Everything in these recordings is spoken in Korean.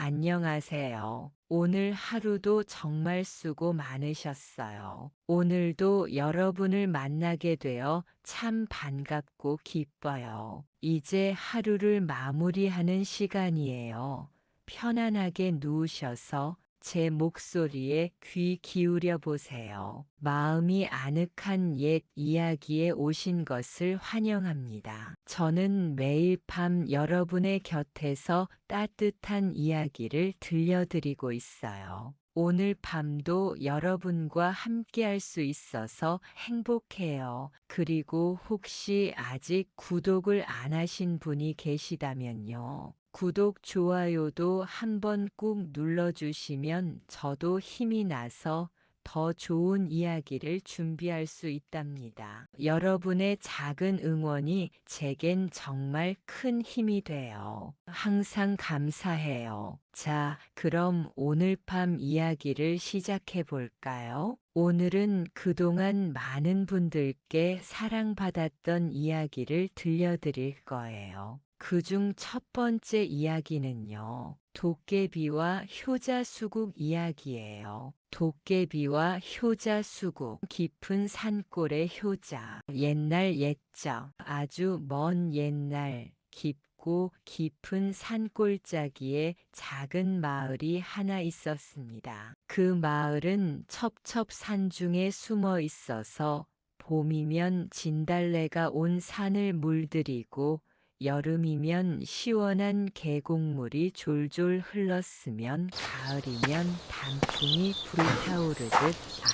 안녕하세요. 오늘 하루도 정말 수고 많으셨어요. 오늘도 여러분을 만나게 되어 참 반갑고 기뻐요. 이제 하루를 마무리하는 시간이에요. 편안하게 누우셔서 제 목소리에 귀 기울여 보세요. 마음이 아늑한 옛 이야기에 오신 것을 환영합니다. 저는 매일 밤 여러분의 곁에서 따뜻한 이야기를 들려드리고 있어요. 오늘 밤도 여러분과 함께할 수 있어서 행복해요. 그리고 혹시 아직 구독을 안 하신 분이 계시다면요. 구독, 좋아요도 한번 꾹 눌러주시면 저도 힘이 나서 더 좋은 이야기를 준비할 수 있답니다. 여러분의 작은 응원이 제겐 정말 큰 힘이 돼요. 항상 감사해요. 자, 그럼 오늘 밤 이야기를 시작해 볼까요? 오늘은 그동안 많은 분들께 사랑받았던 이야기를 들려드릴 거예요. 그중 첫 번째 이야기는요, 도깨비와 효자수국 이야기예요. 도깨비와 효자수국, 깊은 산골의 효자. 옛날 옛적, 아주 먼 옛날, 깊고 깊은 산골짜기에 작은 마을이 하나 있었습니다. 그 마을은 첩첩산중에 숨어 있어서 봄이면 진달래가 온 산을 물들이고 여름이면 시원한 계곡물이 졸졸 흘렀으면 가을이면 단풍이 불타오르듯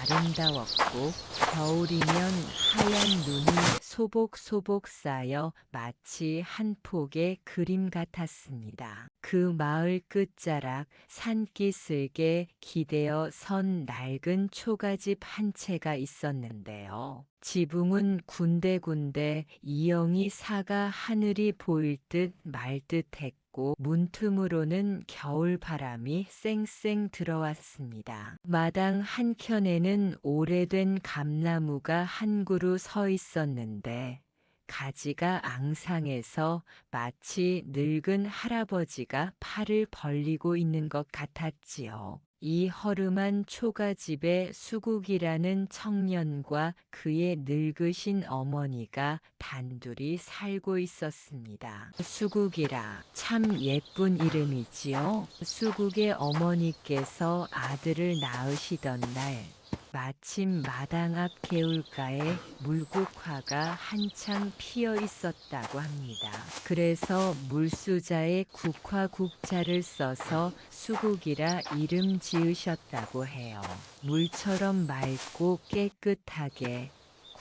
아름다웠고 겨울이면 하얀 눈이 소복소복 쌓여 마치 한 폭의 그림 같았습니다. 그 마을 끝자락 산기슭에 기대어 선 낡은 초가집 한 채가 있었는데요. 지붕은 군데군데 이영이 사가 하늘이 보일 듯 말 듯했고 문틈으로는 겨울 바람이 쌩쌩 들어왔습니다. 마당 한켠에는 오래된 감나무가 한 그루 서 있었는데 가지가 앙상해서 마치 늙은 할아버지가 팔을 벌리고 있는 것 같았지요. 이 허름한 초가집에 수국이라는 청년과 그의 늙으신 어머니가 단둘이 살고 있었습니다. 수국이라 참 예쁜 이름이지요. 수국의 어머니께서 아들을 낳으시던 날 마침 마당 앞 개울가에 물국화가 한창 피어 있었다고 합니다. 그래서 물수자에 국화국자를 써서 수국이라 이름 지으셨다고 해요. 물처럼 맑고 깨끗하게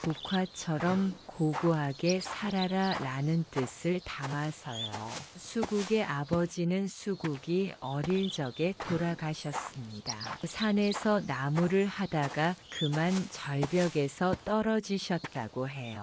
국화처럼 고고하게 살아라 라는 뜻을 담아서요. 수국의 아버지는 수국이 어릴 적에 돌아가셨습니다. 산에서 나무를 하다가 그만 절벽에서 떨어지셨다고 해요.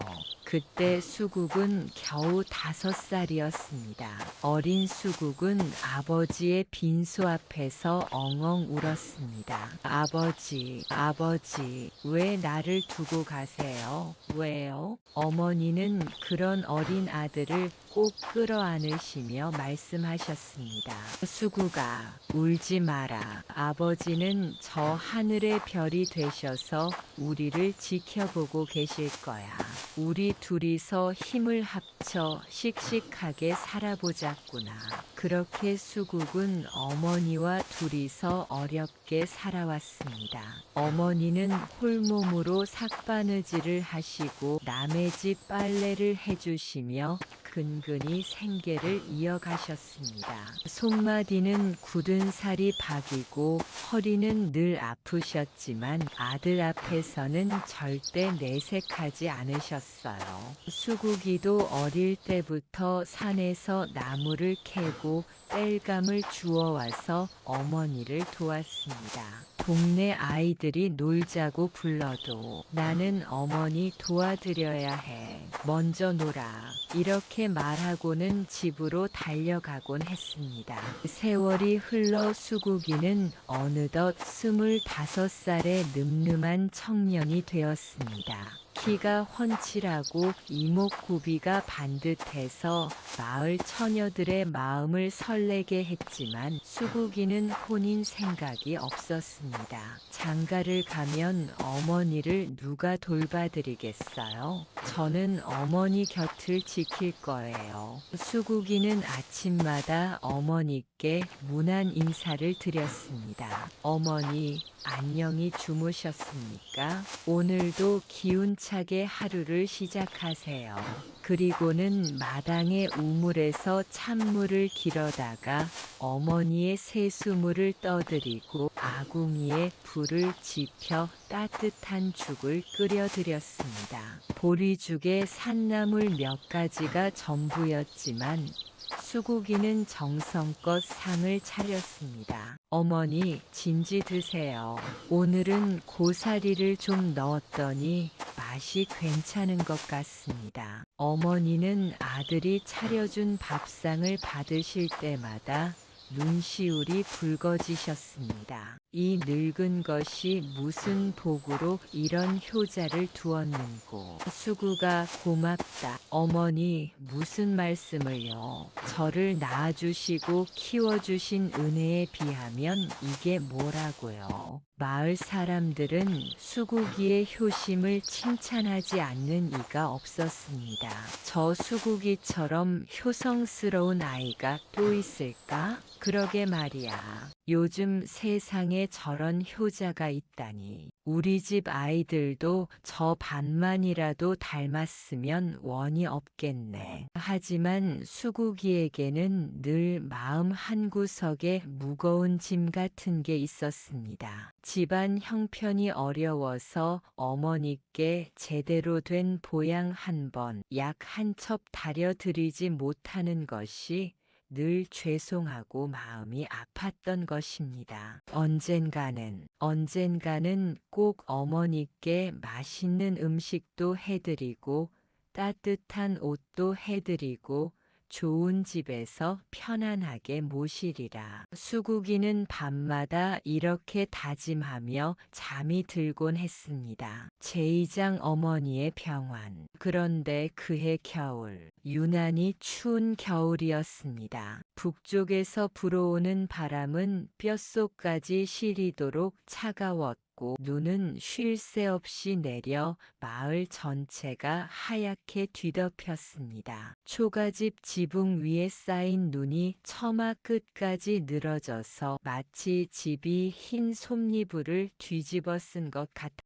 그때 수국은 겨우 5살이었습니다. 어린 수국은 아버지의 빈소 앞에서 엉엉 울었습니다. 아버지, 아버지, 왜 나를 두고 가세요? 왜요? 어머니는 그런 어린 아들을 꼭 끌어안으시며 말씀하셨습니다. 수국아, 울지 마라. 아버지는 저 하늘의 별이 되셔서 우리를 지켜보고 계실 거야. 우리 둘이서 힘을 합쳐 씩씩하게 살아보자꾸나. 그렇게 수국은 어머니와 둘이서 어렵게 살아왔습니다. 어머니는 홀몸으로 삭바느질을 하시고 남의 집 빨래를 해주시며 근근히 생계를 이어가셨습니다. 손마디는 굳은 살이 박이고 허리는 늘 아프셨지만 아들 앞에서는 절대 내색하지 않으셨어요. 수국이도 어릴 때부터 산에서 나무를 캐고 땔감을 주워와서 어머니를 도왔습니다. 동네 아이들이 놀자고 불러도 나는 어머니 도와드려야 해. 먼저 놀아. 이렇게 말하고는 집으로 달려가곤 했습니다. 세월이 흘러 수국이는 어느덧 25살의 늠름한 청년이 되었습니다. 키가 훤칠하고 이목구비가 반듯해서 마을 처녀들의 마음을 설레게 했지만 수국이는 혼인 생각이 없었습니다. 장가를 가면 어머니를 누가 돌봐드리겠어요? 저는 어머니 곁을 지킬 거예요. 수국이는 아침마다 어머니께 문안 인사를 드렸습니다. 어머니, 안녕히 주무셨습니까? 오늘도 기운차게 하루를 시작하세요. 그리고는 마당의 우물에서 찬물을 길어다가 어머니의 세수물을 떠드리고 아궁이에 불을 지펴 따뜻한 죽을 끓여드렸습니다. 보리죽에 산나물 몇 가지가 전부였지만 수국이는 정성껏 상을 차렸습니다. 어머니, 진지 드세요. 오늘은 고사리를 좀 넣었더니 맛이 괜찮은 것 같습니다. 어머니는 아들이 차려준 밥상을 받으실 때마다 눈시울이 붉어지셨습니다. 이 늙은 것이 무슨 복으로 이런 효자를 두었는고. 수구가 고맙다. 어머니, 무슨 말씀을요. 저를 낳아주시고 키워주신 은혜에 비하면 이게 뭐라고요. 마을 사람들은 수국이의 효심을 칭찬하지 않는 이가 없었습니다. 저 수국이처럼 효성스러운 아이가 또 있을까? 그러게 말이야. 요즘 세상에 저런 효자가 있다니. 우리 집 아이들도 저 반만이라도 닮았으면 원이 없겠네. 하지만 수국이에게는 늘 마음 한구석에 무거운 짐 같은 게 있었습니다. 집안 형편이 어려워서 어머니께 제대로 된 보양 한 번, 약 한 첩 다려드리지 못하는 것이 늘 죄송하고 마음이 아팠던 것입니다. 언젠가는 꼭 어머니께 맛있는 음식도 해드리고 따뜻한 옷도 해드리고 좋은 집에서 편안하게 모시리라. 수국이는 밤마다 이렇게 다짐하며 잠이 들곤 했습니다. 제2장 어머니의 병환. 그런데 그해 겨울, 유난히 추운 겨울이었습니다. 북쪽에서 불어오는 바람은 뼛속까지 시리도록 차가웠고 눈은 쉴 새 없이 내려 마을 전체가 하얗게 뒤덮였습니다. 초가집 지붕 위에 쌓인 눈이 처마 끝까지 늘어져서 마치 집이 흰 솜니부를 뒤집어 쓴 것 같았습니다.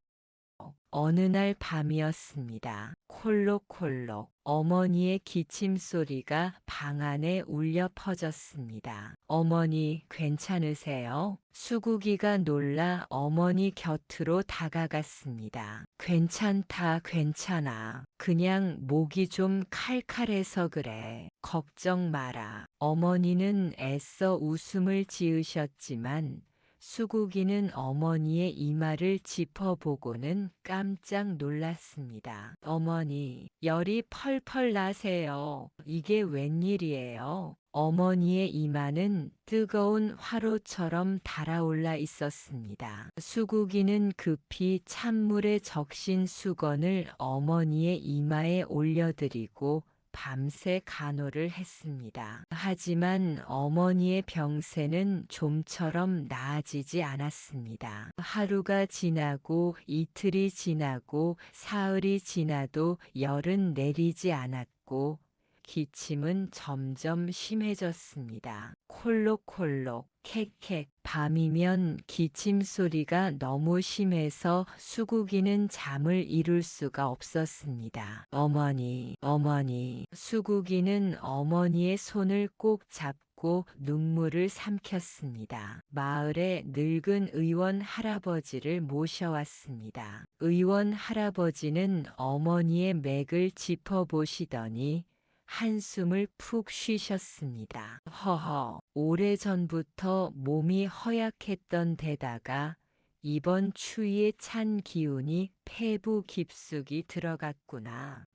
어느 날 밤이었습니다. 콜록콜록 어머니의 기침 소리가 방 안에 울려 퍼졌습니다. 어머니, 괜찮으세요? 수국이가 놀라 어머니 곁으로 다가갔습니다. 괜찮다, 괜찮아. 그냥 목이 좀 칼칼해서 그래. 걱정 마라. 어머니는 애써 웃음을 지으셨지만 수국이는 어머니의 이마를 짚어보고는 깜짝 놀랐습니다. 어머니, 열이 펄펄 나세요. 이게 웬일이에요? 어머니의 이마는 뜨거운 화로처럼 달아올라 있었습니다. 수국이는 급히 찬물에 적신 수건을 어머니의 이마에 올려드리고 밤새 간호를 했습니다. 하지만 어머니의 병세는 좀처럼 나아지지 않았습니다. 하루가 지나고 이틀이 지나고 사흘이 지나도 열은 내리지 않았고 기침은 점점 심해졌습니다. 콜록콜록, 캑캑. 밤이면 기침 소리가 너무 심해서 수국이는 잠을 이룰 수가 없었습니다. 어머니, 어머니. 수국이는 어머니의 손을 꼭 잡고 눈물을 삼켰습니다. 마을에 늙은 의원 할아버지를 모셔왔습니다. 의원 할아버지는 어머니의 맥을 짚어보시더니 한숨을 푹 쉬셨습니다. 허허, 오래전부터 몸이 허약했던 데다가 이번 추위에 찬 기운이 폐부 깊숙이 들어갔구나.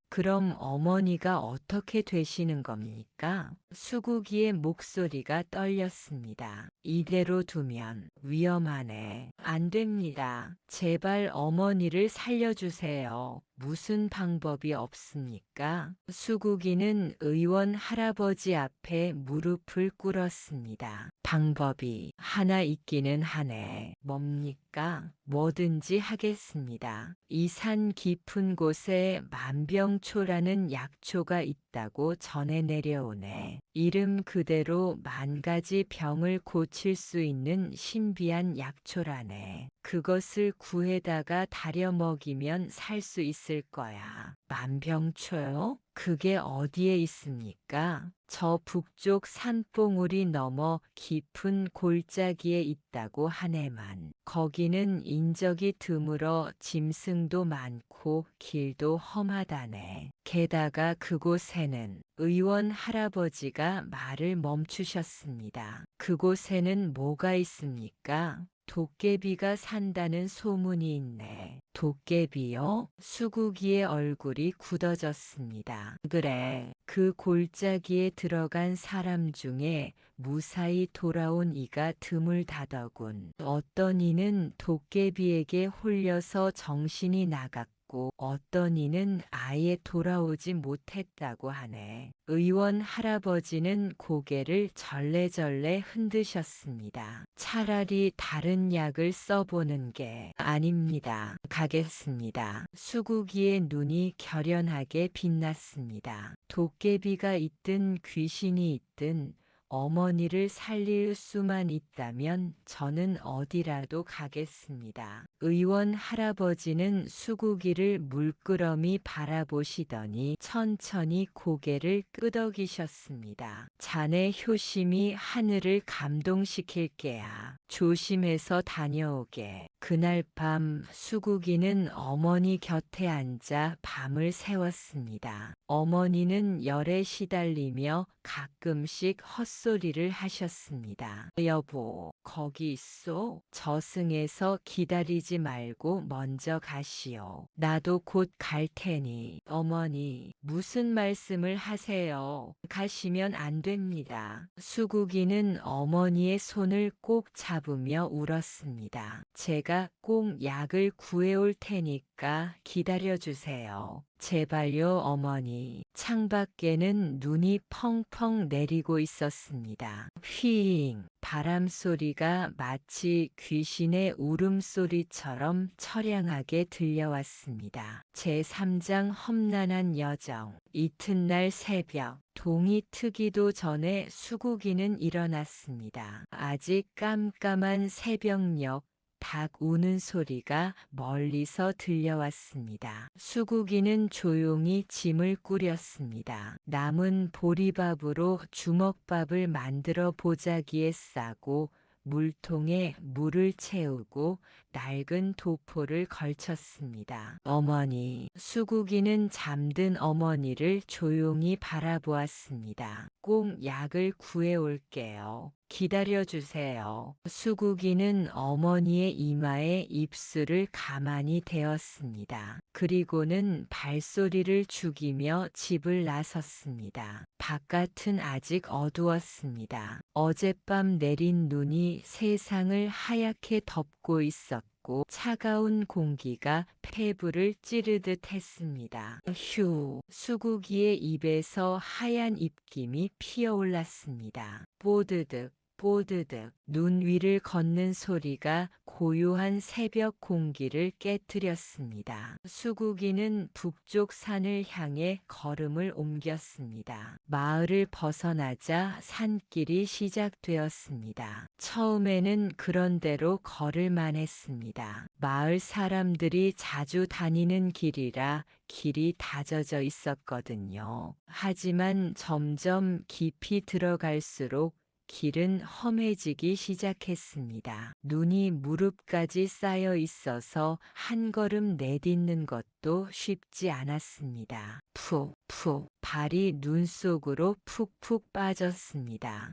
그럼 어머니가 어떻게 되시는 겁니까? 수국이의 목소리가 떨렸습니다. 이대로 두면 위험하네. 안 됩니다. 제발 어머니를 살려주세요. 무슨 방법이 없습니까? 수국이는 의원 할아버지 앞에 무릎을 꿇었습니다. 방법이 하나 있기는 하네. 뭡니까? 뭐든지 하겠습니다. 이 산 깊은 곳에 만병초라는 약초가 있다고 전해 내려오네. 이름 그대로 만 가지 병을 고칠 수 있는 신비한 약초라네. 그것을 구해다가 다려 먹이면 살 수 있을 거야. 만병초요? 그게 어디에 있습니까? 저 북쪽 산봉우리 넘어 깊은 골짜기에 있다고 하네만. 거기는 인적이 드물어 짐승도 많고 길도 험하다네. 게다가 그곳에는 의원 할아버지가 말을 멈추셨습니다. 그곳에는 뭐가 있습니까? 도깨비가 산다는 소문이 있네. 도깨비요? 수국이의 얼굴이 굳어졌습니다. 그래, 그 골짜기에 들어간 사람 중에 무사히 돌아온 이가 드물다더군. 어떤 이는 도깨비에게 홀려서 정신이 나갔고 어떤 이는 아예 돌아오지 못했다고 하네. 의원 할아버지는 고개를 절레절레 흔드셨습니다. 차라리 다른 약을 써보는 게 아닙니다. 가겠습니다. 수국이의 눈이 결연하게 빛났습니다. 도깨비가 있든 귀신이 있든 어머니를 살릴 수만 있다면 저는 어디라도 가겠습니다. 의원 할아버지는 수국이를 물끄러미 바라보시더니 천천히 고개를 끄덕이셨습니다. 자네 효심이 하늘을 감동시킬 게야. 조심해서 다녀오게. 그날 밤 수국이는 어머니 곁에 앉아 밤을 새웠습니다. 어머니는 열에 시달리며 가끔씩 헛소리를 하셨습니다. 여보, 거기 있어? 저승에서 기다리지 말고 먼저 가시오. 나도 곧 갈 테니. 어머니, 무슨 말씀을 하세요? 가시면 안 됩니다. 수국이는 어머니의 손을 꼭 잡으며 울었습니다. 제가 꼭 약을 구해올 테니까 기다려주세요. 제발요, 어머니. 창밖에는 눈이 펑펑 내리고 있었습니다. 휘잉. 바람 소리가 마치 귀신의 울음소리처럼 처량하게 들려왔습니다. 제3장 험난한 여정. 이튿날 새벽. 동이 트기도 전에 수국이는 일어났습니다. 아직 깜깜한 새벽녘 닭 우는 소리가 멀리서 들려왔습니다. 수국이는 조용히 짐을 꾸렸습니다. 남은 보리밥으로 주먹밥을 만들어 보자기에 싸고 물통에 물을 채우고 낡은 도포를 걸쳤습니다. 어머니, 수국이는 잠든 어머니를 조용히 바라보았습니다. 꼭 약을 구해올게요. 기다려주세요. 수국이는 어머니의 이마에 입술을 가만히 대었습니다. 그리고는 발소리를 죽이며 집을 나섰습니다. 바깥은 아직 어두웠습니다. 어젯밤 내린 눈이 세상을 하얗게 덮고 있었고 차가운 공기가 폐부를 찌르듯 했습니다. 휴, 수국이의 입에서 하얀 입김이 피어올랐습니다. 뽀드득. 뽀드득 눈 위를 걷는 소리가 고요한 새벽 공기를 깨뜨렸습니다. 수국이는 북쪽 산을 향해 걸음을 옮겼습니다. 마을을 벗어나자 산길이 시작되었습니다. 처음에는 그런 대로 걸을만 했습니다. 마을 사람들이 자주 다니는 길이라 길이 다져져 있었거든요. 하지만 점점 깊이 들어갈수록 길은 험해지기 시작했습니다. 눈이 무릎까지 쌓여 있어서 한 걸음 내딛는 것도 것도 쉽지 않았습니다. 푹푹 발이 눈 속으로 푹푹 빠졌습니다.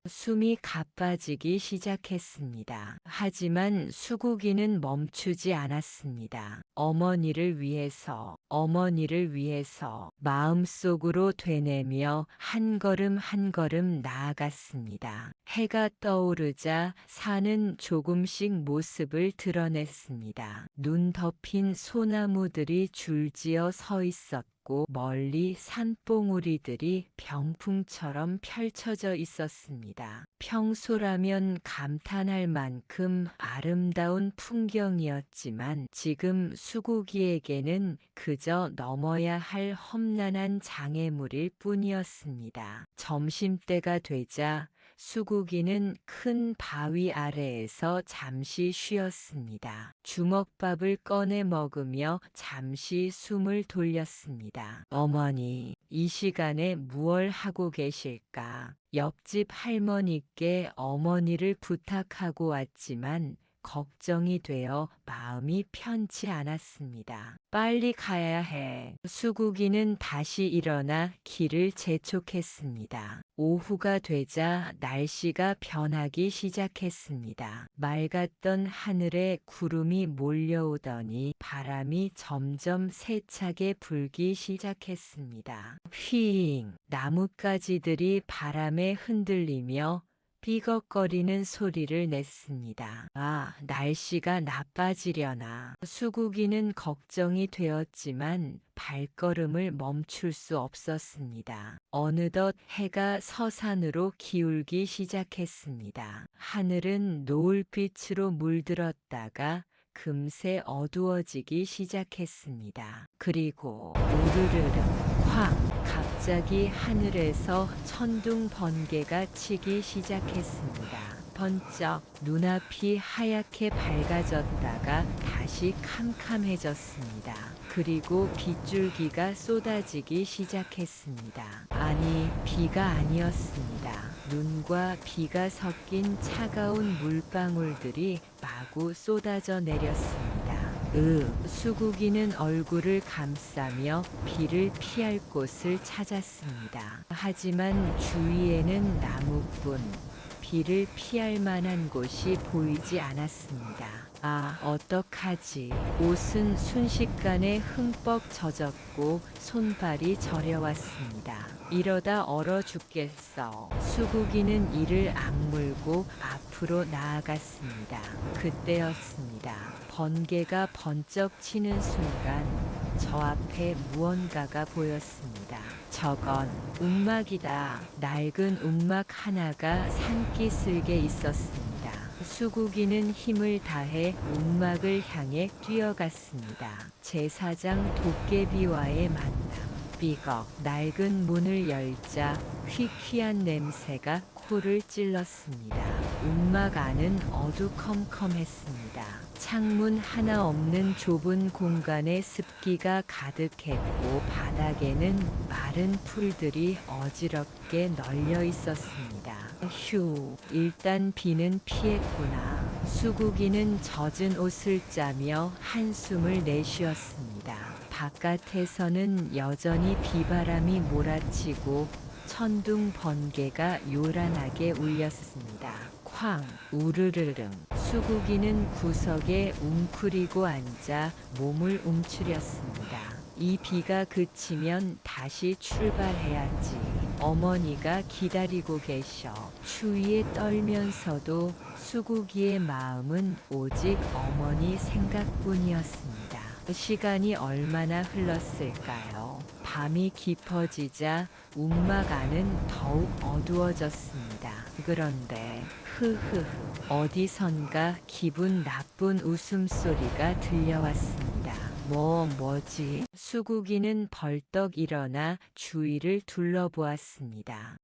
숨이 가빠지기 시작했습니다. 하지만 수국이는 멈추지 않았습니다. 어머니를 위해서 마음속으로 되뇌며 한 걸음 한 걸음 나아갔습니다. 해가 떠오르자 산은 조금씩 모습을 드러냈습니다. 눈 덮인 소나무들이 줄지어 서 있었고 멀리 산봉우리들이 병풍처럼 펼쳐져 있었습니다. 평소라면 감탄할 만큼 아름다운 풍경이었지만 지금 수국이에게는 그저 넘어야 할 험난한 장애물일 뿐이었습니다. 점심때가 되자 수국이는 큰 바위 아래에서 잠시 쉬었습니다. 주먹밥을 꺼내 먹으며 잠시 숨을 돌렸습니다. 어머니, 이 시간에 무얼 하고 계실까? 옆집 할머니께 어머니를 부탁하고 왔지만 걱정이 되어 마음이 편치 않았습니다. 빨리 가야 해. 수국이는 다시 일어나 길을 재촉했습니다. 오후가 되자 날씨가 변하기 시작했습니다. 맑았던 하늘에 구름이 몰려오더니 바람이 점점 세차게 불기 시작했습니다. 휘잉, 나뭇가지들이 바람에 흔들리며 삐걱거리는 소리를 냈습니다. 날씨가 나빠지려나. 수국이는 걱정이 되었지만 발걸음을 멈출 수 없었습니다. 어느덧 해가 서산으로 기울기 시작했습니다. 하늘은 노을빛으로 물들었다가 금세 어두워지기 시작했습니다. 그리고 우르르르 쾅! 갑자기 하늘에서 천둥 번개가 치기 시작했습니다. 번쩍 눈앞이 하얗게 밝아졌다가 다시 캄캄해졌습니다. 그리고 빗줄기가 쏟아지기 시작했습니다. 아니, 비가 아니었습니다. 눈과 비가 섞인 차가운 물방울들이 마구 쏟아져 내렸습니다. 수국이는 얼굴을 감싸며 비를 피할 곳을 찾았습니다. 하지만 주위에는 나무뿐 비를 피할 만한 곳이 보이지 않았습니다. 어떡하지? 옷은 순식간에 흠뻑 젖었고 손발이 저려왔습니다. 이러다 얼어 죽겠어. 수국이는 이를 악물고 앞으로 나아갔습니다. 그때였습니다. 번개가 번쩍 치는 순간 저 앞에 무언가가 보였습니다. 저건 움막이다. 낡은 움막 하나가 산기슭에 있었습니다. 수국이는 힘을 다해 움막을 향해 뛰어갔습니다. 제사장 도깨비와의 만남. 삐걱 낡은 문을 열자 휘휘한 냄새가 코를 찔렀습니다. 움막 안은 어두컴컴했습니다. 창문 하나 없는 좁은 공간에 습기가 가득했고 바닥에는 마른 풀들이 어지럽게 널려 있었습니다. 휴, 일단 비는 피했구나. 수국이는 젖은 옷을 짜며 한숨을 내쉬었습니다. 바깥에서는 여전히 비바람이 몰아치고 천둥 번개가 요란하게 울렸습니다. 쾅, 우르르릉. 수국이는 구석에 웅크리고 앉아 몸을 움츠렸습니다. 이 비가 그치면 다시 출발해야지. 어머니가 기다리고 계셔. 추위에 떨면서도 수국이의 마음은 오직 어머니 생각뿐이었습니다. 시간이 얼마나 흘렀을까요? 밤이 깊어지자 움막 안은 더욱 어두워졌습니다. 그런데 어디선가 기분 나쁜 웃음소리가 들려왔습니다. 뭐지? 수국이는 벌떡 일어나 주위를 둘러보았습니다.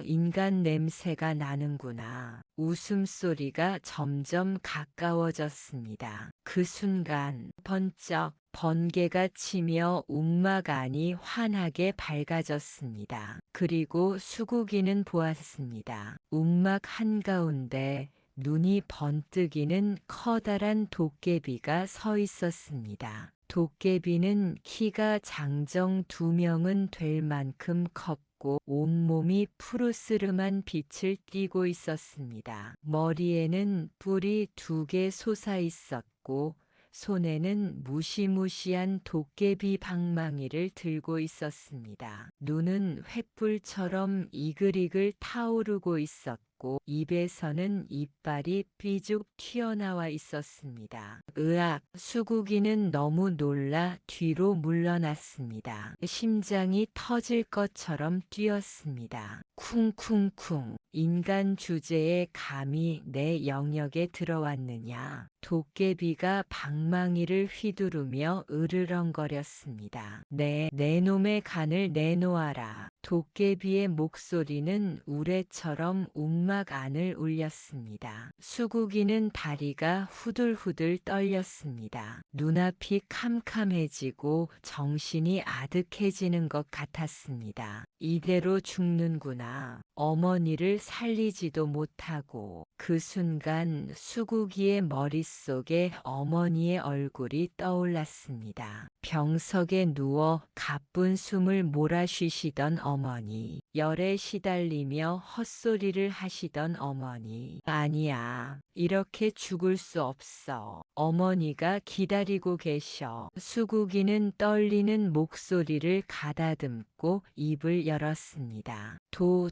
인간 냄새가 나는구나. 웃음소리가 점점 가까워졌습니다. 그 순간 번쩍 번개가 치며 움막 안이 환하게 밝아졌습니다. 그리고 수국이는 보았습니다. 움막 한가운데 눈이 번뜩이는 커다란 도깨비가 서 있었습니다. 도깨비는 키가 장정 2명은 될 만큼 컸고 온몸이 푸르스름한 빛을 띠고 있었습니다. 머리에는 뿔이 2개 솟아 있었고 손에는 무시무시한 도깨비 방망이를 들고 있었습니다. 눈은 횃불처럼 이글이글 타오르고 있었고 입에서는 이빨이 삐죽 튀어나와 있었습니다. 으악! 수국이는 너무 놀라 뒤로 물러났습니다. 심장이 터질 것처럼 뛰었습니다. 쿵쿵쿵. 인간 주제에 감히 내 영역에 들어왔느냐. 도깨비가 방망이를 휘두르며 으르렁거렸습니다. 내 놈의 간을 내놓아라. 도깨비의 목소리는 우레처럼 움막 안을 울렸습니다. 수국이는 다리가 후들후들 떨렸습니다. 눈앞이 캄캄해지고 정신이 아득해지는 것 같았습니다. 이대로 죽는구나. 어머니를 살리지도 못하고. 그 순간 수국이의 머릿속에 어머니의 얼굴이 떠올랐습니다. 병석에 누워 가쁜 숨을 몰아쉬시던 어머니, 열에 시달리며 헛소리를 하시던 어머니. 아니야, 이렇게 죽을 수 없어. 어머니가 기다리고 계셔. 수국이는 떨리는 목소리를 가다듬고 입을 열었습니다.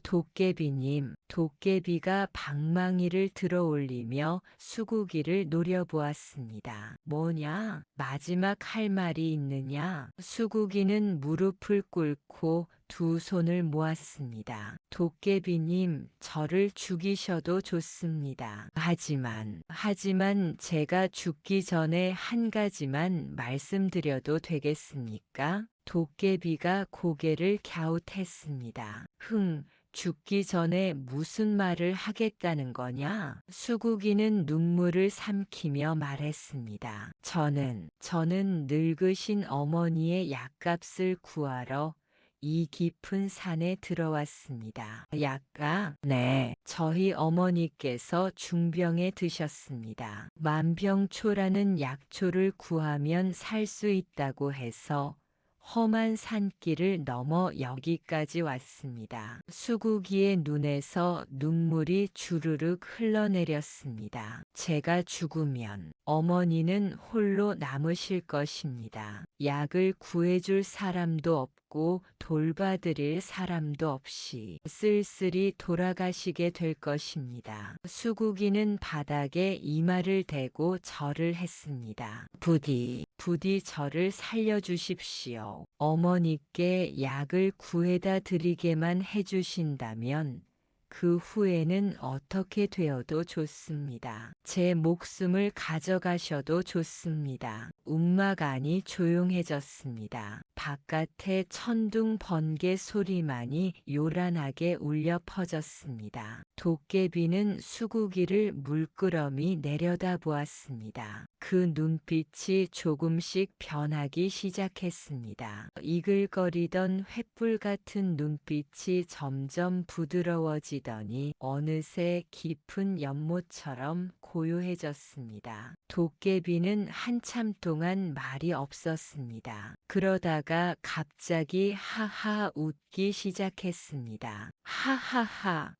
도깨비님. 도깨비가 방망이를 들어 올리며 수국이를 노려보았습니다. 뭐냐? 마지막 할 말이 있느냐? 수국이는 무릎을 꿇고 2 손을 모았습니다. 도깨비님, 저를 죽이셔도 좋습니다. 하지만 제가 죽기 전에 한 가지만 말씀드려도 되겠습니까? 도깨비가 고개를 갸웃했습니다. 죽기 전에 무슨 말을 하겠다는 거냐? 수국이는 눈물을 삼키며 말했습니다. 저는 늙으신 어머니의 약값을 구하러 이 깊은 산에 들어왔습니다. 약값? 네, 저희 어머니께서 중병에 드셨습니다. 만병초라는 약초를 구하면 살 수 있다고 해서 험한 산길을 넘어 여기까지 왔습니다. 수국이의 눈에서 눈물이 주르륵 흘러내렸습니다. 제가 죽으면 어머니는 홀로 남으실 것입니다. 약을 구해줄 사람도 없고 돌봐드릴 사람도 없이 쓸쓸히 돌아가시게 될 것입니다. 수국이는 바닥에 이마를 대고 절을 했습니다. 부디 저를 살려주십시오. 어머니께 약을 구해다 드리게만 해주신다면 그 후에는 어떻게 되어도 좋습니다. 제 목숨을 가져가셔도 좋습니다. 움막 안이 조용해졌습니다. 바깥에 천둥 번개 소리만이 요란하게 울려 퍼졌습니다. 도깨비는 수국이를 물끄러미 내려다보았습니다. 그 눈빛이 조금씩 변하기 시작했습니다. 이글거리던 횃불 같은 눈빛이 점점 부드러워지더니 어느새 깊은 연못처럼 고요해졌습니다. 도깨비는 한참 동안 말이 없었습니다. 그러다가 갑자기 하하 웃기 시작했습니다. 하하하.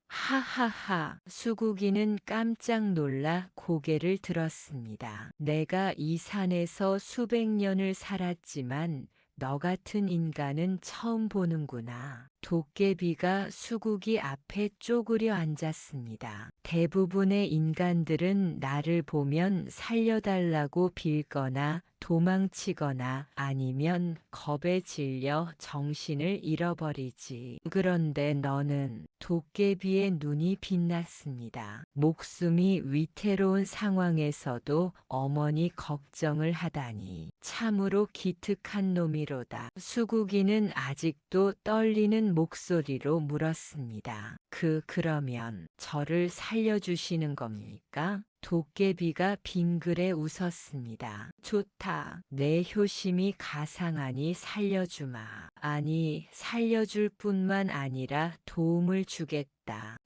수국이는 깜짝 놀라 고개를 들었습니다. 내가 이 산에서 수백 년을 살았지만 너 같은 인간은 처음 보는구나. 도깨비가 수국이 앞에 쪼그려 앉았습니다. 대부분의 인간들은 나를 보면 살려달라고 빌거나 도망치거나 아니면 겁에 질려 정신을 잃어버리지. 그런데 너는. 도깨비의 눈이 빛났습니다. 목숨이 위태로운 상황에서도 어머니 걱정을 하다니 참으로 기특한 놈이로다. 수국이는 아직도 떨리는 목소리로 물었습니다. 그러면 저를 살려주시는 겁니까? 도깨비가 빙그레 웃었습니다. 좋다. 내 효심이 가상하니 살려주마. 아니, 살려줄 뿐만 아니라 도움을 주겠다.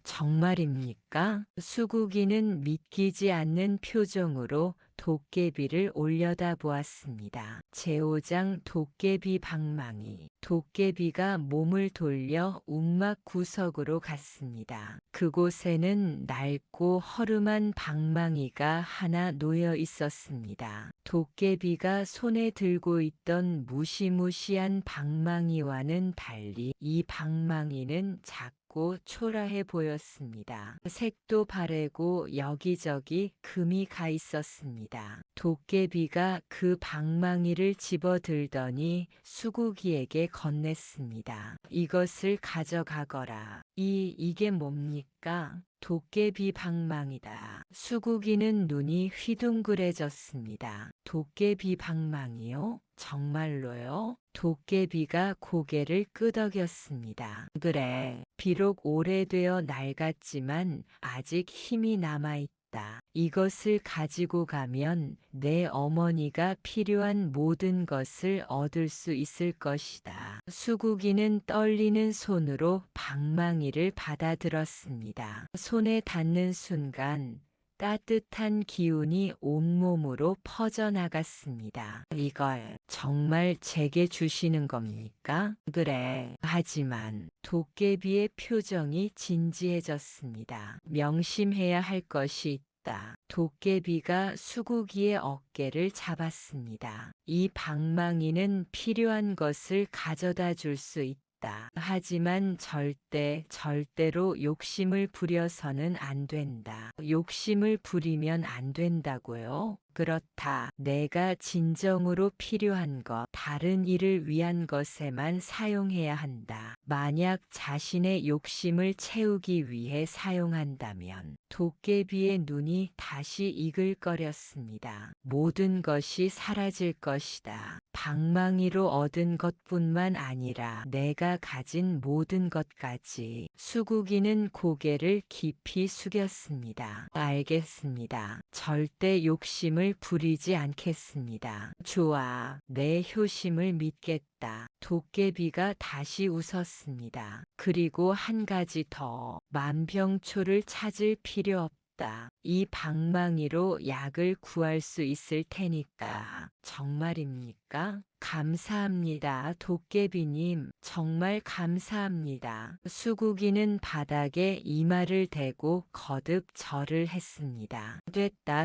정말입니까? 수국이는 믿기지 않는 표정으로 도깨비를 올려다보았습니다. 제5장 도깨비 방망이. 도깨비가 몸을 돌려 움막 구석으로 갔습니다. 그곳에는 낡고 허름한 방망이가 하나 놓여 있었습니다. 도깨비가 손에 들고 있던 무시무시한 방망이와는 달리 이 방망이는 작고 초라해 보였습니다. 색도 바래고 여기저기 금이 가 있었습니다. 도깨비가 그 방망이를 집어들더니 수국이에게 건넸습니다. 이것을 가져가거라. 이게 뭡니까? 도깨비 방망이다. 수국이는 눈이 휘둥그레졌습니다. 도깨비 방망이요? 정말로요? 도깨비가 고개를 끄덕였습니다. 그래, 비록 오래되어 낡았지만 아직 힘이 남아있다. 이것을 가지고 가면 내 어머니가 필요한 모든 것을 얻을 수 있을 것이다. 수국이는 떨리는 손으로 방망이를 받아들었습니다. 손에 닿는 순간 따뜻한 기운이 온몸으로 퍼져나갔습니다. 이걸 정말 제게 주시는 겁니까? 그래. 하지만 도깨비의 표정이 진지해졌습니다. 명심해야 할 것이 있다. 도깨비가 수국이의 어깨를 잡았습니다. 이 방망이는 필요한 것을 가져다 줄 수 있다. 하지만 절대로 욕심을 부려서는 안 된다. 욕심을 부리면 안 된다고요? 그렇다. 내가 진정으로 필요한 것, 다른 일을 위한 것에만 사용해야 한다. 만약 자신의 욕심을 채우기 위해 사용한다면 도깨비의 눈이 다시 이글거렸습니다. 모든 것이 사라질 것이다. 방망이로 얻은 것뿐만 아니라 내가 가진 모든 것까지. 수국이는 고개를 깊이 숙였습니다. 알겠습니다. 절대 욕심을 부리지 않겠습니다. 좋아, 내 효심을 믿겠다. 도깨비가 다시 웃었습니다. 그리고 한 가지 더, 만병초를 찾을 필요 없다. 이 방망이로 약을 구할 수 있을 테니까. 정말입니까? 감사합니다, 도깨비님. 정말 감사합니다. 수국이는 바닥에 이마를 대고 거듭 절을 했습니다.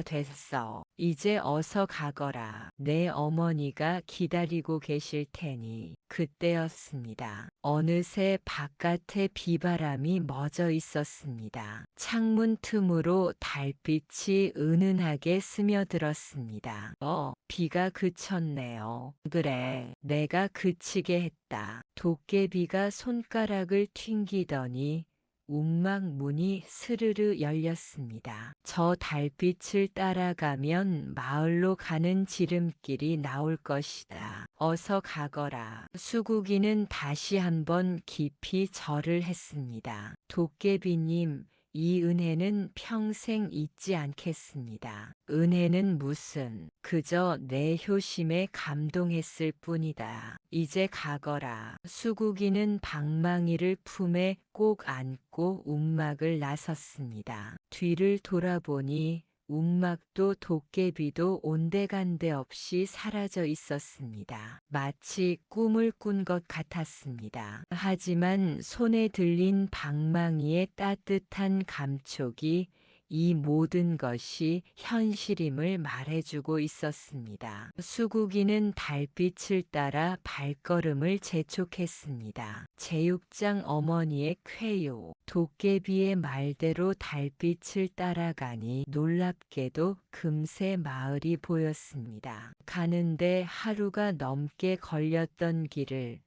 됐어. 이제 어서 가거라. 내 어머니가 기다리고 계실 테니. 그때였습니다. 어느새 바깥에 비바람이 멎어 있었습니다. 창문 틈으로 달빛이 은은하게 스며들었습니다. 비가 그쳤네요. 그래, 내가 그치게 했다. 도깨비가 손가락을 튕기더니 움막 문이 스르르 열렸습니다. 저 달빛을 따라가면 마을로 가는 지름길이 나올 것이다. 어서 가거라. 수국이는 다시 한번 깊이 절을 했습니다. 도깨비님, 이 은혜는 평생 잊지 않겠습니다. 은혜는 무슨, 그저 내 효심에 감동했을 뿐이다. 이제 가거라. 수국이는 방망이를 품에 꼭 안고 움막을 나섰습니다. 뒤를 돌아보니 움막도 도깨비도 온데간데 없이 사라져 있었습니다. 마치 꿈을 꾼 것 같았습니다. 하지만 손에 들린 방망이의 따뜻한 감촉이 이 모든 것이 현실임을 말해주고 있었습니다. 수국이는 달빛을 따라 발걸음을 재촉했습니다. 제6장 어머니의 쾌요. 도깨비의 말대로 달빛을 따라가니 놀랍게도 금세 마을이 보였습니다. 가는데 하루가 넘게 걸렸던 길을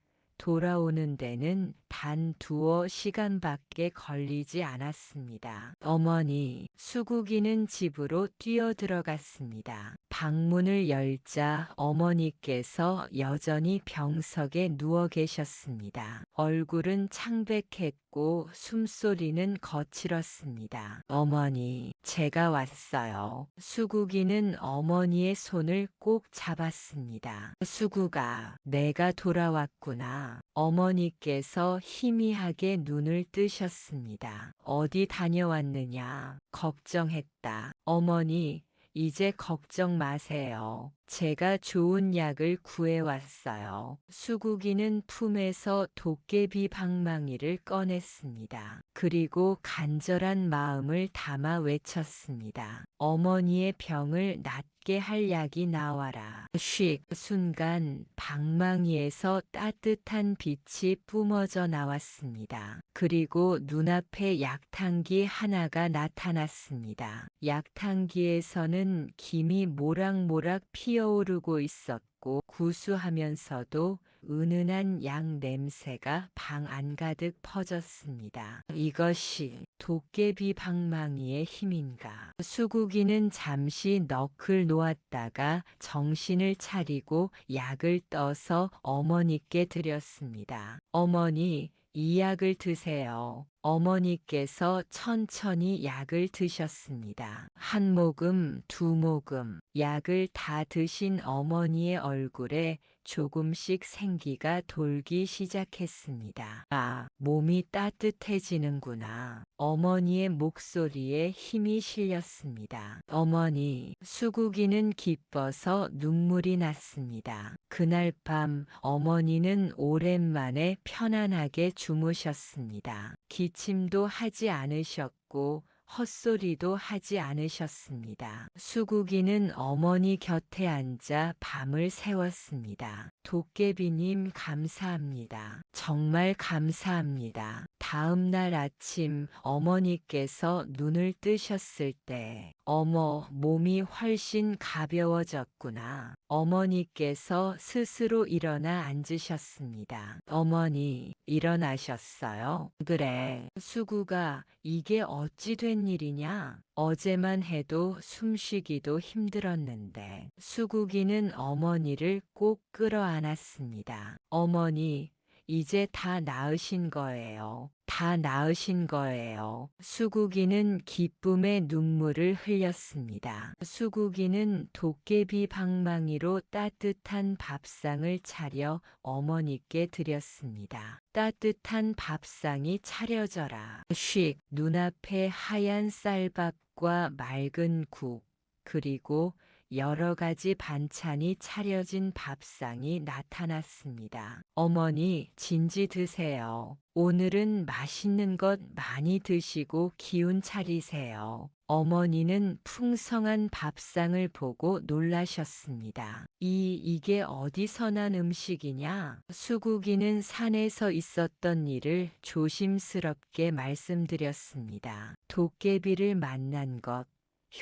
돌아오는 데는 단 두어 시간밖에 걸리지 않았습니다. 어머니, 수국이는 집으로 뛰어들어갔습니다. 방문을 열자 어머니께서 여전히 병석에 누워 계셨습니다. 얼굴은 창백했고 숨소리는 거칠었습니다. 어머니, 제가 왔어요. 수국이는 어머니의 손을 꼭 잡았습니다. 수국아, 내가 돌아왔구나. 어머니께서 희미하게 눈을 뜨셨습니다. 어디 다녀왔느냐? 걱정했다. 어머니, 이제 걱정 마세요. 제가 좋은 약을 구해왔어요. 수국이는 품에서 도깨비 방망이를 꺼냈습니다. 그리고 간절한 마음을 담아 외쳤습니다. 어머니의 병을 낫게 할 약이 나와라. 쉭! 순간 방망이에서 따뜻한 빛이 뿜어져 나왔습니다. 그리고 눈앞에 약탕기 하나가 나타났습니다. 약탕기에서는 김이 모락모락 피어오르고 있었고 구수하면서도 은은한 약 냄새가 방 안가득 퍼졌습니다. 이것이 도깨비 방망이의 힘인가? 수국이는 잠시 넋을 놓았다가 정신을 차리고 약을 떠서 어머니께 드렸습니다. 어머니, 이 약을 드세요. 어머니께서 천천히 약을 드셨습니다. 한 모금, 두 모금, 약을 다 드신 어머니의 얼굴에 조금씩 생기가 돌기 시작했습니다. 아, 몸이 따뜻해지는구나. 어머니의 목소리에 힘이 실렸습니다. 어머니, 수국이는 기뻐서 눈물이 났습니다. 그날 밤 어머니는 오랜만에 편안하게 주무셨습니다. 기침도 하지 않으셨고 헛소리도 하지 않으셨습니다. 수국이는 어머니 곁에 앉아 밤을 새웠습니다. 도깨비님 감사합니다. 정말 감사합니다. 다음 날 아침 어머니께서 눈을 뜨셨을 때 어머, 몸이 훨씬 가벼워졌구나. 어머니께서 스스로 일어나 앉으셨습니다. 어머니, 일어나셨어요? 그래, 수구가 이게 어찌 된 일이냐? 어제만 해도 숨쉬기도 힘들었는데. 수국이는 어머니를 꼭 끌어안았습니다. 어머니, 이제 다 나으신 거예요. 다 나으신 거예요. 수국이는 기쁨의 눈물을 흘렸습니다. 수국이는 도깨비 방망이로 따뜻한 밥상을 차려 어머니께 드렸습니다. 따뜻한 밥상이 차려져라. 쉭! 눈앞에 하얀 쌀밥과 맑은 국, 그리고 여러 가지 반찬이 차려진 밥상이 나타났습니다. 어머니, 진지 드세요. 오늘은 맛있는 것 많이 드시고 기운 차리세요. 어머니는 풍성한 밥상을 보고 놀라셨습니다. 이게 어디서 난 음식이냐? 수국이는 산에서 있었던 일을 조심스럽게 말씀드렸습니다. 도깨비를 만난 것,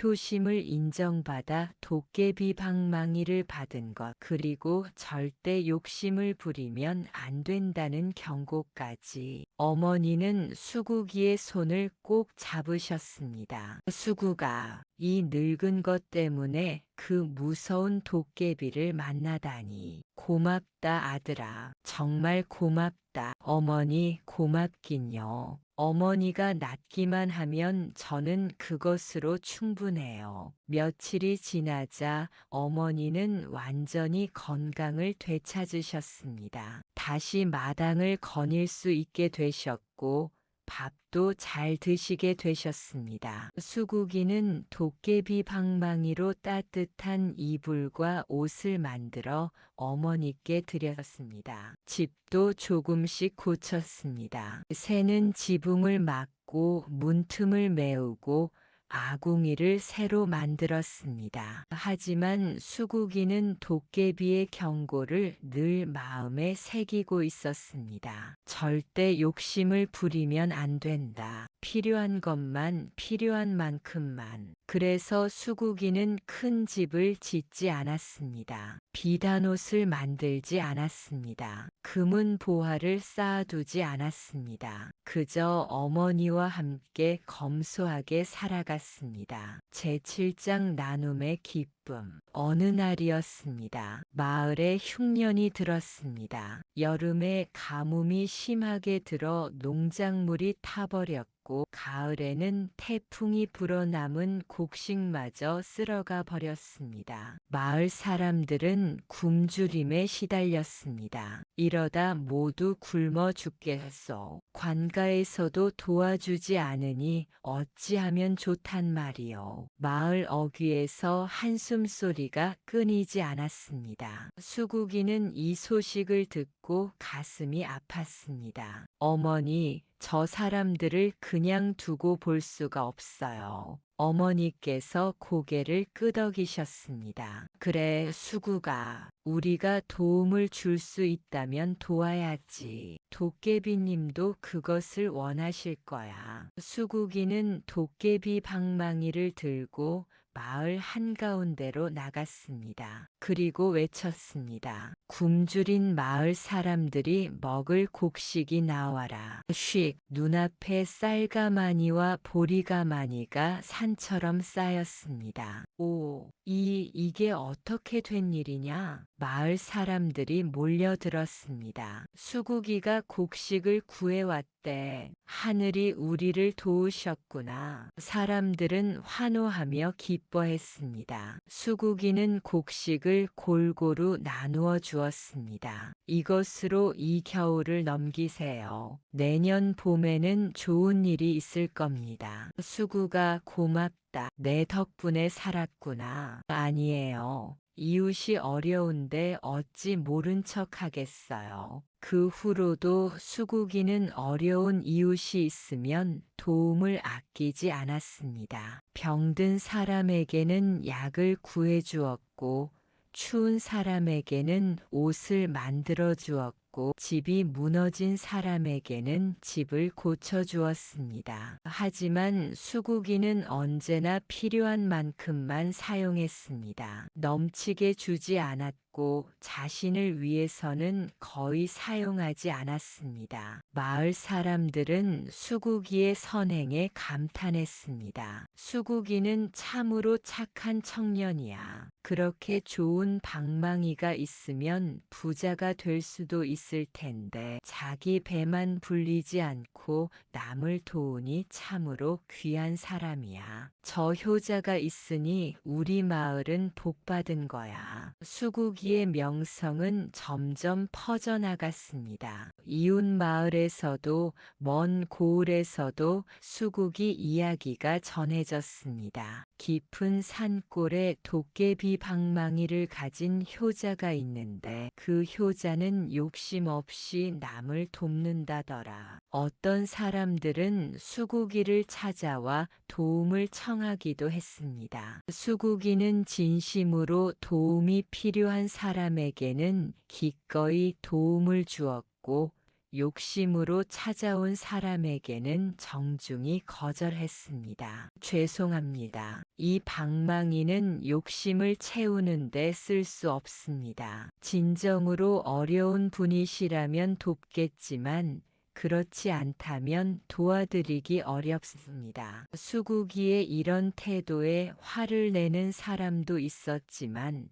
효심을 인정받아 도깨비 방망이를 받은 것, 그리고 절대 욕심을 부리면 안 된다는 경고까지. 어머니는 수국이의 손을 꼭 잡으셨습니다. 수국아, 이 늙은 것 때문에 그 무서운 도깨비를 만나다니. 고맙다, 아들아. 정말 고맙다. 어머니, 고맙긴요. 어머니가 낫기만 하면 저는 그것으로 충분해요. 며칠이 지나자 어머니는 완전히 건강을 되찾으셨습니다. 다시 마당을 거닐 수 있게 되셨고 밥도 잘 드시게 되셨습니다. 수국이는 도깨비 방망이로 따뜻한 이불과 옷을 만들어 어머니께 드렸습니다. 집도 조금씩 고쳤습니다. 새는 지붕을 막고 문틈을 메우고 아궁이를 새로 만들었습니다. 하지만 수국이는 도깨비의 경고를 늘 마음에 새기고 있었습니다. 절대 욕심을 부리면 안 된다. 필요한 것만 필요한 만큼만. 그래서 수국이는 큰 집을 짓지 않았습니다. 비단옷을 만들지 않았습니다. 금은 보화를 쌓아두지 않았습니다. 그저 어머니와 함께 검소하게 살아갔습니다. 제7장 나눔의 기쁨. 어느 날이었습니다. 마을에 흉년이 들었습니다. 여름에 가뭄이 심하게 들어 농작물이 타버렸고 가을에는 태풍이 불어 남은 곡식마저 쓸어가 버렸습니다. 마을 사람들은 굶주림에 시달렸습니다. 이러다 모두 굶어 죽겠소. 관가에서도 도와주지 않으니 어찌하면 좋단 말이요. 마을 어귀에서 한숨소리가 끊이지 않았습니다. 수국이는 이 소식을 듣고 가슴이 아팠습니다. 어머니, 저 사람들을 그냥 두고 볼 수가 없어요. 어머니께서 고개를 끄덕이셨습니다. 그래, 수국아. 우리가 도움을 줄 수 있다면 도와야지. 도깨비님도 그것을 원하실 거야. 수국이는 도깨비 방망이를 들고 마을 한가운데로 나갔습니다. 그리고 외쳤습니다. 굶주린 마을 사람들이 먹을 곡식이 나와라. 쉭! 눈앞에 쌀가마니와 보리가마니가 산처럼 쌓였습니다. 오, 이게 어떻게 된 일이냐? 마을 사람들이 몰려들었습니다. 수국이가 곡식을 구해왔대. 하늘이 우리를 도우셨구나. 사람들은 환호하며 기뻐했습니다. 수국이는 곡식을 골고루 나누어 주었습니다. 이것으로 이 겨울을 넘기세요. 내년 봄에는 좋은 일이 있을 겁니다. 수국아, 고맙다. 내 덕분에 살았구나. 아니에요. 이웃이 어려운데 어찌 모른 척 하겠어요. 그 후로도 수국이는 어려운 이웃이 있으면 도움을 아끼지 않았습니다. 병든 사람에게는 약을 구해 주었고, 추운 사람에게는 옷을 만들어 주었고, 집이 무너진 사람에게는 집을 고쳐 주었습니다. 하지만 수국이는 언제나 필요한 만큼만 사용했습니다. 넘치게 주지 않았고 자신을 위해서는 거의 사용하지 않았습니다. 마을 사람들은 수국이의 선행에 감탄했습니다. 수국이는 참으로 착한 청년이야. 그렇게 좋은 방망이가 있으면 부자가 될 수도 있을 텐데 자기 배만 불리지 않고 남을 도우니 참으로 귀한 사람이야. 저 효자가 있으니 우리 마을은 복받은 거야. 수국이의 명성은 점점 퍼져나갔습니다. 이웃 마을에서도 먼 고을에서도 수국이 이야기가 전해졌습니다. 깊은 산골에 도깨비 방망이를 가진 효자가 있는데 그 효자는 욕심 없이 남을 돕는다더라. 어떤 사람들은 수국이를 찾아와 도움을 청하기도 했습니다. 수국이는 진심으로 도움이 필요한 사람에게는 기꺼이 도움을 주었고 욕심으로 찾아온 사람에게는 정중히 거절했습니다. 죄송합니다. 이 방망이는 욕심을 채우는데 쓸 수 없습니다. 진정으로 어려운 분이시라면 돕겠지만 그렇지 않다면 도와드리기 어렵습니다. 수국이의 이런 태도에 화를 내는 사람도 있었지만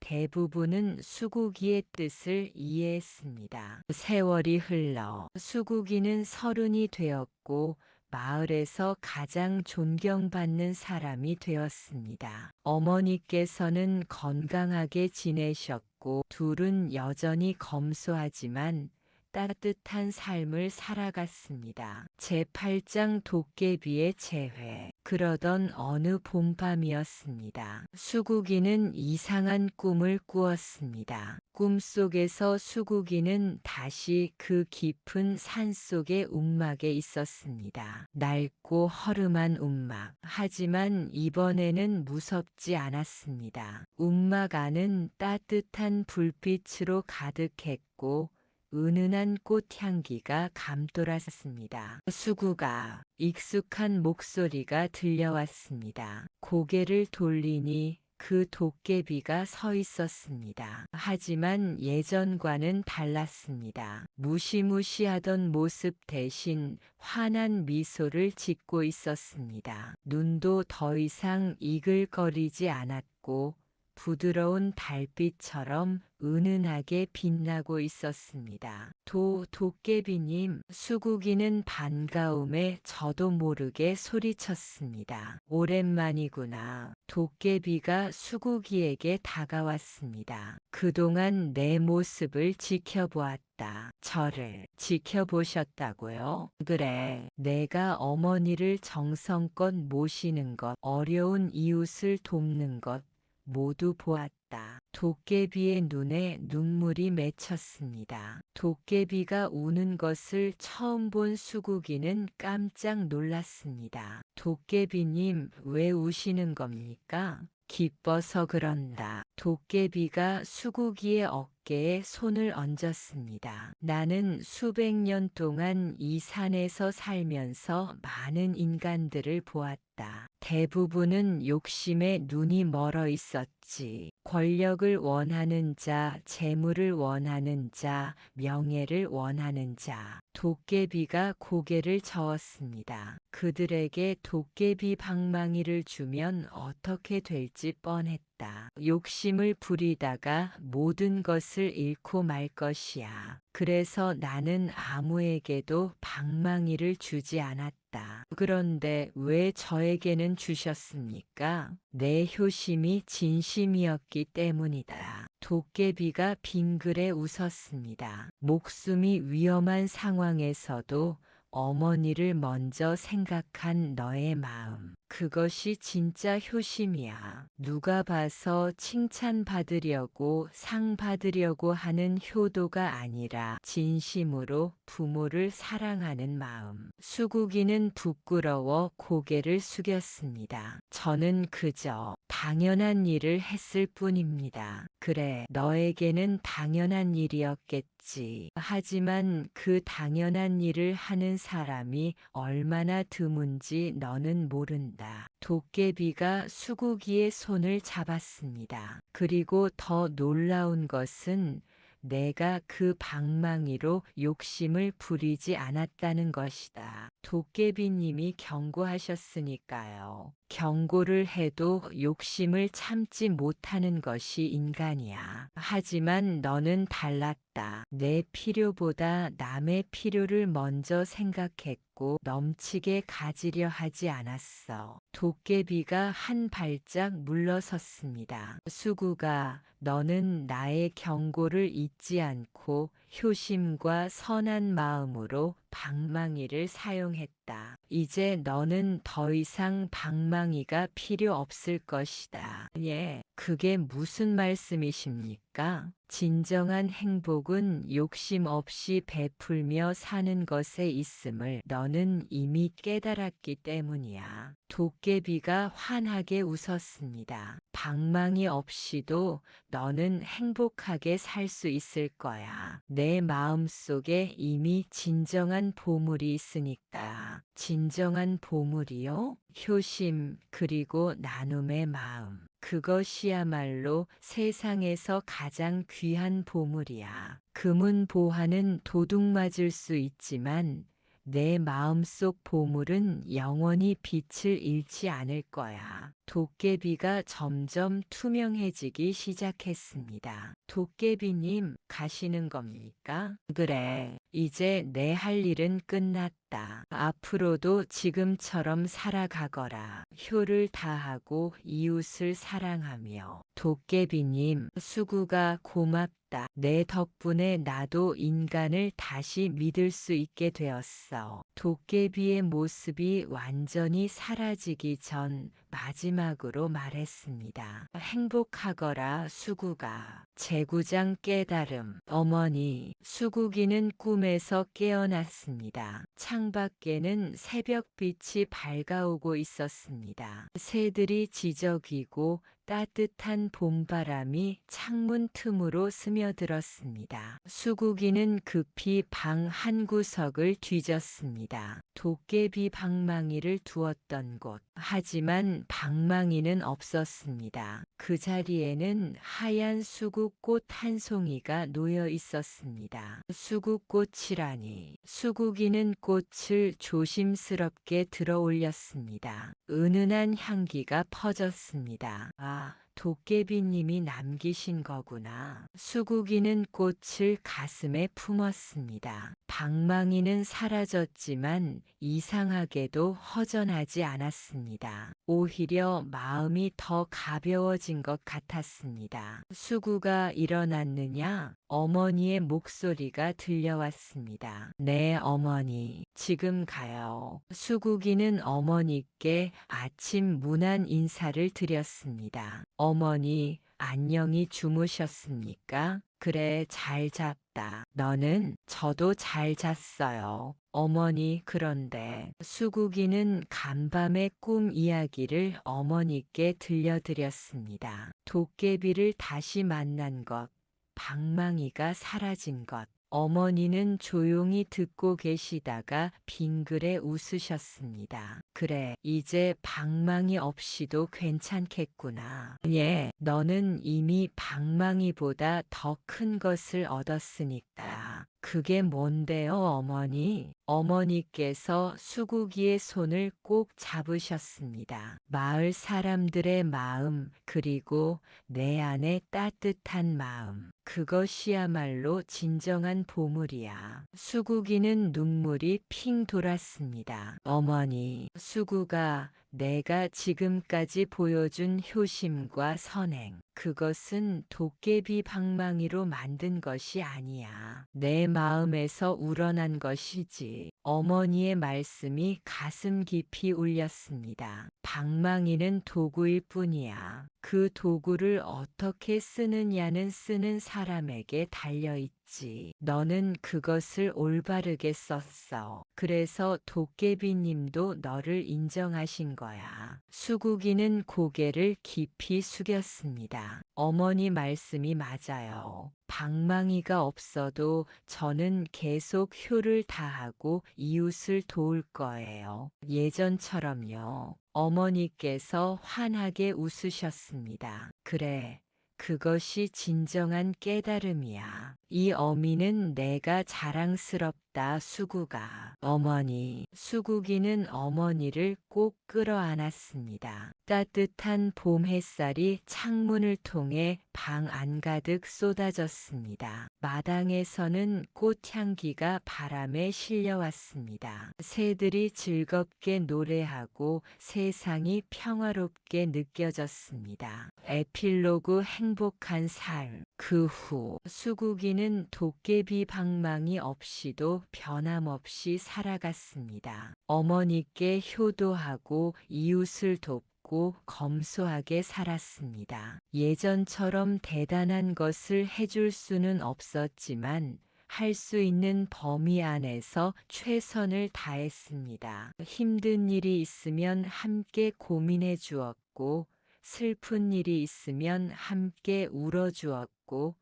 대부분은 수국이의 뜻을 이해했습니다. 세월이 흘러 수국이는 30이 되었고 마을에서 가장 존경받는 사람이 되었습니다. 어머니께서는 건강하게 지내셨고 둘은 여전히 검소하지만 따뜻한 삶을 살아갔습니다. 제8장 도깨비의 재회. 그러던 어느 봄밤이었습니다. 수국이는 이상한 꿈을 꾸었습니다. 꿈속에서 수국이는 다시 그 깊은 산속의 움막에 있었습니다. 낡고 허름한 움막. 하지만 이번에는 무섭지 않았습니다. 움막 안은 따뜻한 불빛으로 가득했고 은은한 꽃향기가 감돌았습니다. 수구가 익숙한 목소리가 들려왔습니다. 고개를 돌리니 그 도깨비가 서 있었습니다. 하지만 예전과는 달랐습니다. 무시무시하던 모습 대신 환한 미소를 짓고 있었습니다. 눈도 더 이상 이글거리지 않았고 부드러운 달빛처럼 은은하게 빛나고 있었습니다. 도깨비님, 수국이는 반가움에 저도 모르게 소리쳤습니다. 오랜만이구나. 도깨비가 수국이에게 다가왔습니다. 그동안 내 모습을 지켜보았다. 저를 지켜보셨다고요? 그래, 내가 어머니를 정성껏 모시는 것, 어려운 이웃을 돕는 것, 모두 보았다. 도깨비의 눈에 눈물이 맺혔습니다. 도깨비가 우는 것을 처음 본 수국이는 깜짝 놀랐습니다. 도깨비님, 왜 우시는 겁니까? 기뻐서 그런다. 도깨비가 수국이의 어깨에 손을 얹었습니다. 나는 수백 년 동안 이 산에서 살면서 많은 인간들을 보았다. 대부분은 욕심에 눈이 멀어 있었지. 권력을 원하는 자, 재물을 원하는 자, 명예를 원하는 자. 도깨비가 고개를 저었습니다. 그들에게 도깨비 방망이를 주면 어떻게 될지 뻔했다. 욕심을 부리다가 모든 것을 잃고 말 것이야. 그래서 나는 아무에게도 방망이를 주지 않았다. 그런데 왜 저에게는 주셨습니까? 내 효심이 진심이었기 때문이다. 도깨비가 빙그레 웃었습니다. 목숨이 위험한 상황에서도 어머니를 먼저 생각한 너의 마음. 그것이 진짜 효심이야. 누가 봐서 칭찬받으려고 상 받으려고 하는 효도가 아니라 진심으로 부모를 사랑하는 마음. 수국이는 부끄러워 고개를 숙였습니다. 저는 그저 당연한 일을 했을 뿐입니다. 그래, 너에게는 당연한 일이었겠지. 하지만 그 당연한 일을 하는 사람이 얼마나 드문지 너는 모른다. 도깨비가 수국이의 손을 잡았습니다. 그리고 더 놀라운 것은 내가 그 방망이로 욕심을 부리지 않았다는 것이다. 도깨비님이 경고하셨으니까요. 경고를 해도 욕심을 참지 못하는 것이 인간이야. 하지만 너는 달랐다. 내 필요보다 남의 필요를 먼저 생각했고 넘치게 가지려 하지 않았어. 도깨비가 한 발짝 물러섰습니다. 수구가 너는 나의 경고를 잊지 않고 효심과 선한 마음으로 방망이를 사용했다. 이제 너는 더 이상 방망이가 필요 없을 것이다. 예, 그게 무슨 말씀이십니까? 진정한 행복은 욕심 없이 베풀며 사는 것에 있음을 너는 이미 깨달았기 때문이야. 도깨비가 환하게 웃었습니다. 방망이 없이도 너는 행복하게 살 수 있을 거야. 내 마음속에 이미 진정한 보물이 있으니까. 진정한 보물이요? 효심 그리고 나눔의 마음. 그것이야말로 세상에서 가장 귀한 보물이야. 금은 보화는 도둑 맞을 수 있지만 내 마음속 보물은 영원히 빛을 잃지 않을 거야. 도깨비가 점점 투명해지기 시작했습니다. 도깨비님, 가시는 겁니까? 그래, 이제 내 할 일은 끝났다. 앞으로도 지금처럼 살아가거라. 효를 다하고 이웃을 사랑하며. 도깨비님, 수구가 고맙다. 내 덕분에 나도 인간을 다시 믿을 수 있게 되었어. 도깨비의 모습이 완전히 사라지기 전 마지막으로 말했습니다. 행복하거라, 수구가. 제구장 깨달음. 어머니, 수구기는 꿈에서 깨어났습니다. 창밖에는 새벽빛이 밝아오고 있었습니다. 새들이 지저귀고 따뜻한 봄바람이 창문 틈으로 스며들었습니다. 수국이는 급히 방 한구석을 뒤졌습니다. 도깨비 방망이를 두었던 곳. 하지만 방망이는 없었습니다. 그 자리에는 하얀 수국꽃 한 송이가 놓여 있었습니다. 수국꽃이라니. 수국이는 꽃을 조심스럽게 들어 올렸습니다. 은은한 향기가 퍼졌습니다. 아, 도깨비님이 남기신 거구나. 수국이는 꽃을 가슴에 품었습니다. 방망이는 사라졌지만 이상하게도 허전하지 않았습니다. 오히려 마음이 더 가벼워진 것 같았습니다. 수구가 일어났느냐? 어머니의 목소리가 들려왔습니다. 네, 어머니. 지금 가요. 수국이는 어머니께 아침 문안 인사를 드렸습니다. 어머니, 안녕히 주무셨습니까? 그래, 잘 잤다. 너는? 저도 잘 잤어요. 어머니, 그런데 수국이는 간밤의 꿈 이야기를 어머니께 들려드렸습니다. 도깨비를 다시 만난 것, 방망이가 사라진 것. 어머니는 조용히 듣고 계시다가 빙그레 웃으셨습니다. 그래, 이제 방망이 없이도 괜찮겠구나. 예, 너는 이미 방망이보다 더 큰 것을 얻었으니까. 그게 뭔데요, 어머니? 어머니께서 수국이의 손을 꼭 잡으셨습니다. 마을 사람들의 마음, 그리고 내 안의 따뜻한 마음. 그것이야말로 진정한 보물이야. 수국이는 눈물이 핑 돌았습니다. 어머니, 수구가 내가 지금까지 보여준 효심과 선행, 그것은 도깨비 방망이로 만든 것이 아니야. 내 마음에서 우러난 것이지. 어머니의 말씀이 가슴 깊이 울렸습니다. 방망이는 도구일 뿐이야. 그 도구를 어떻게 쓰느냐는 쓰는 사람에게 달려있지. 너는 그것을 올바르게 썼어. 그래서 도깨비님도 너를 인정하신 거야. 수국이는 고개를 깊이 숙였습니다. 어머니 말씀이 맞아요. 방망이가 없어도 저는 계속 효를 다하고 이웃을 도울 거예요. 예전처럼요. 어머니께서 환하게 웃으셨습니다. 그래. 그것이 진정한 깨달음이야. 이 어미는 내가 자랑스럽다, 수구가. 어머니, 수국이는 어머니를 꼭 끌어안았습니다. 따뜻한 봄 햇살이 창문을 통해 방 안가득 쏟아졌습니다. 마당에서는 꽃향기가 바람에 실려왔습니다. 새들이 즐겁게 노래하고 세상이 평화롭게 느껴졌습니다. 에필로그 행복한 삶. 그 후 수국이는 도깨비 방망이 없이도 변함없이 살아갔습니다. 어머니께 효도하고 이웃을 돕고 검소하게 살았습니다. 예전처럼 대단한 것을 해줄 수는 없었지만 할 수 있는 범위 안에서 최선을 다했습니다. 힘든 일이 있으면 함께 고민해 주었고, 슬픈 일이 있으면 함께 울어주었고,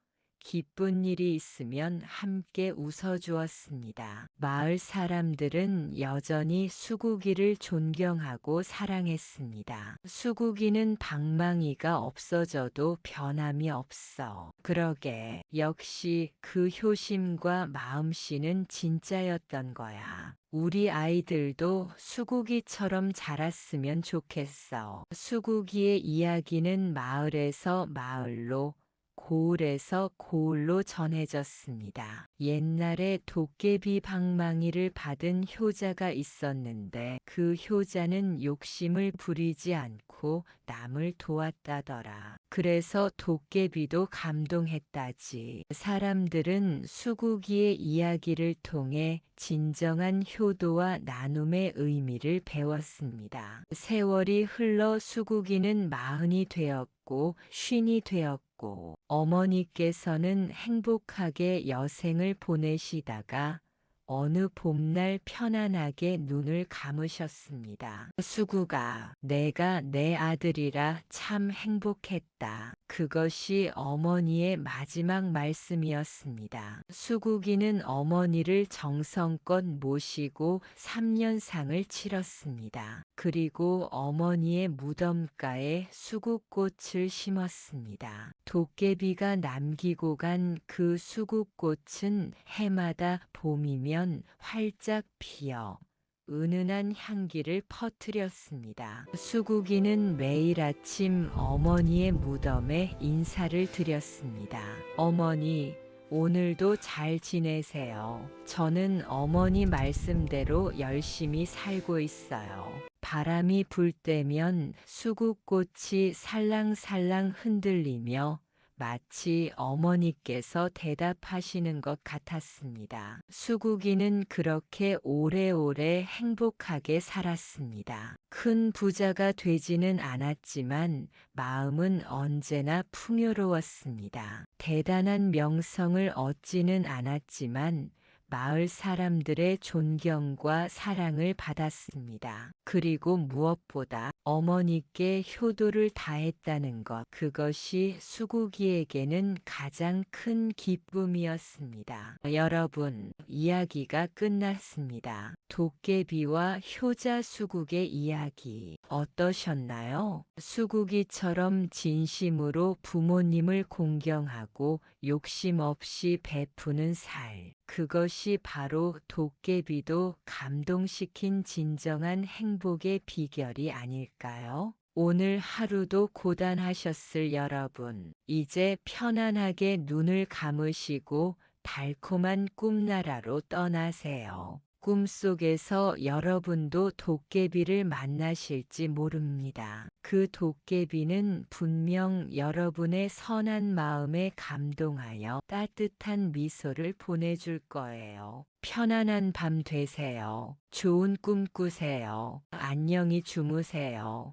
기쁜 일이 있으면 함께 웃어주었습니다. 마을 사람들은 여전히 수국이를 존경하고 사랑했습니다. 수국이는 방망이가 없어져도 변함이 없어. 그러게, 역시 그 효심과 마음씨는 진짜였던 거야. 우리 아이들도 수국이처럼 자랐으면 좋겠어. 수국이의 이야기는 마을에서 마을로, 고을에서 고을로 전해졌습니다. 옛날에 도깨비 방망이를 받은 효자가 있었는데 그 효자는 욕심을 부리지 않고 남을 도왔다더라. 그래서 도깨비도 감동했다지. 사람들은 수국이의 이야기를 통해 진정한 효도와 나눔의 의미를 배웠습니다. 세월이 흘러 수국이는 40이 되었고 50이 되었고 어머니께서는 행복하게 여생을 보내시다가 어느 봄날 편안하게 눈을 감으셨습니다. 수구가 내가 내 아들이라 참 행복했다. 그것이 어머니의 마지막 말씀이었습니다. 수국이는 어머니를 정성껏 모시고 3년상을 치렀습니다. 그리고 어머니의 무덤가에 수국꽃을 심었습니다. 도깨비가 남기고 간 그 수국꽃은 해마다 봄이면 활짝 피어 은은한 향기를 퍼뜨렸습니다. 수국이는 매일 아침 어머니의 무덤에 인사를 드렸습니다. 어머니, 오늘도 잘 지내세요. 저는 어머니 말씀대로 열심히 살고 있어요. 바람이 불 때면 수국꽃이 살랑살랑 흔들리며 마치 어머니께서 대답하시는 것 같았습니다. 수국이는 그렇게 오래오래 행복하게 살았습니다. 큰 부자가 되지는 않았지만 마음은 언제나 풍요로웠습니다. 대단한 명성을 얻지는 않았지만 마을 사람들의 존경과 사랑을 받았습니다. 그리고 무엇보다 어머니께 효도를 다했다는 것, 그것이 수국이에게는 가장 큰 기쁨이었습니다. 여러분, 이야기가 끝났습니다. 도깨비와 효자 수국의 이야기 어떠셨나요? 수국이처럼 진심으로 부모님을 공경하고 욕심 없이 베푸는 살. 그것이 바로 도깨비도 감동시킨 진정한 행복의 비결이 아닐까요? 오늘 하루도 고단하셨을 여러분, 이제 편안하게 눈을 감으시고 달콤한 꿈나라로 떠나세요. 꿈속에서 여러분도 도깨비를 만나실지 모릅니다. 그 도깨비는 분명 여러분의 선한 마음에 감동하여 따뜻한 미소를 보내줄 거예요. 편안한 밤 되세요. 좋은 꿈 꾸세요. 안녕히 주무세요.